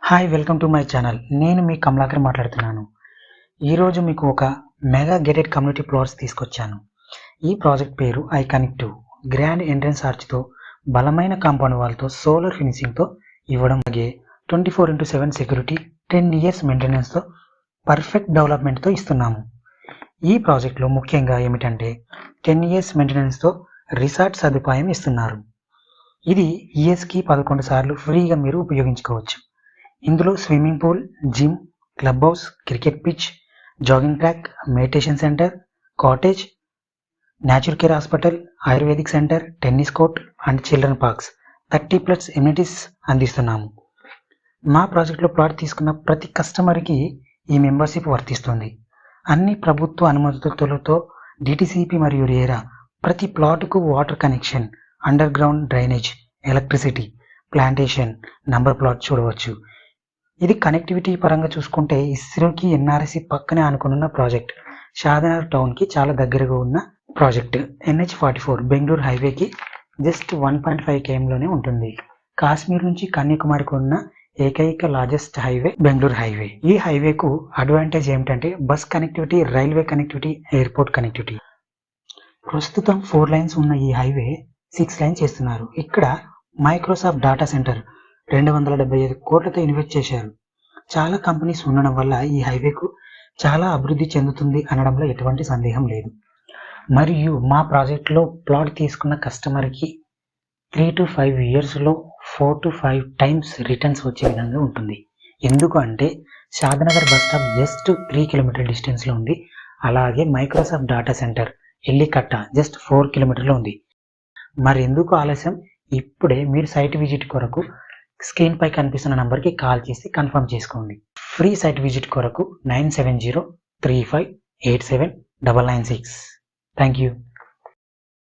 Hi welcome to my channel. నేను మీ కమలాకర్ మాట్లాడుతున్నాను. ఈరోజు మీకు ఒక మెగా గేటెడ్ కమ్యూనిటీ ప్లాట్స్ తీసుకొచ్చాను. ఈ ప్రాజెక్ట్ పేరు ఐ కనెక్ట్. గ్రాండ్ ఎంట్రన్స్ ఆర్చ్తో, బలమైన కాంపౌండ్ వాల్తో, సోలార్ ఫినిషింగ్తో ఇవ్వడం, అలాగే 24/7 సెక్యూరిటీ, 10 years మెయింటెనెన్స్తో, పర్ఫెక్ట్ డెవలప్మెంట్తో ఇస్తున్నాము. ఈ ప్రాజెక్ట్లో ముఖ్యంగా ఏమిటంటే 10 years మెయింటెనెన్స్తో రిసార్ట్ సదుపాయం ఇస్తున్నారు. ఇది ఇయర్స్కి 11 సార్లు ఫ్రీగా మీరు ఉపయోగించుకోవచ్చు. ఇందులో swimming pool, gym, club house, cricket pitch, jogging track, meditation centre, cottage, natural care hospital, ayurvedic centre, tennis court and children parks 30+ amenities అందిస్తున్నాము. మా ప్రాజెక్టులో ప్లాట్ తీసుకున్న ప్రతి కస్టమర్కి ఈ మెంబర్షిప్ వర్తిస్తుంది. అన్ని ప్రభుత్వ అనుమతులతో డిటిసిపి మరియు రేరా, ప్రతి ప్లాట్కు water connection, underground drainage, electricity, plantation, number plot చూడవచ్చు. ఇది కనెక్టివిటీ పరంగా చూసుకుంటే ఇస్రోకి ఎన్ఆర్ఎస్సి పక్కనే అనుకున్న ప్రాజెక్ట్. షాద్నగర్ టౌన్కి చాలా దగ్గరగా ఉన్న ప్రాజెక్ట్. NH44 బెంగళూరు హైవేకి జస్ట్ 1.5 kmలోనే ఉంటుంది. కాశ్మీర్ నుంచి కన్యాకుమారికి ఉన్న ఏకైక లార్జెస్ట్ హైవే బెంగళూరు హైవే. ఈ హైవేకు అడ్వాంటేజ్ ఏమిటంటే bus connectivity, railway connectivity, airport connectivity. ప్రస్తుతం 4 లైన్స్ ఉన్న ఈ హైవే 6 లైన్స్ చేస్తున్నారు. ఇక్కడ మైక్రోసాఫ్ట్ డాటా సెంటర్ 275 కోట్లతో ఇన్వెస్ట్ చేశారు. చాలా కంపెనీస్ ఉండడం వల్ల ఈ హైవేకు చాలా అభివృద్ధి చెందుతుంది అనడంలో ఎటువంటి సందేహం లేదు. మరియు మా ప్రాజెక్టులో ప్లాట్ తీసుకున్న కస్టమర్కి 3 to 5 yearsలో 4 to 5 times రిటర్న్స్ వచ్చే విధంగా ఉంటుంది. ఎందుకు అంటే Shadnagar bus stop just 3 km డిస్టెన్స్లో ఉంది. అలాగే Microsoft data center Ellikatta just 4 km ఉంది. మరి ఎందుకు ఆలస్యం? ఇప్పుడే మీరు సైట్ విజిట్ కొరకు స్క్రీన్ పై కనిపిస్తున్న నంబర్కి కాల్ చేసి కన్ఫర్మ్ చేసుకోండి. ఫ్రీ సైట్ విజిట్ కొరకు 9703587996. Thank you.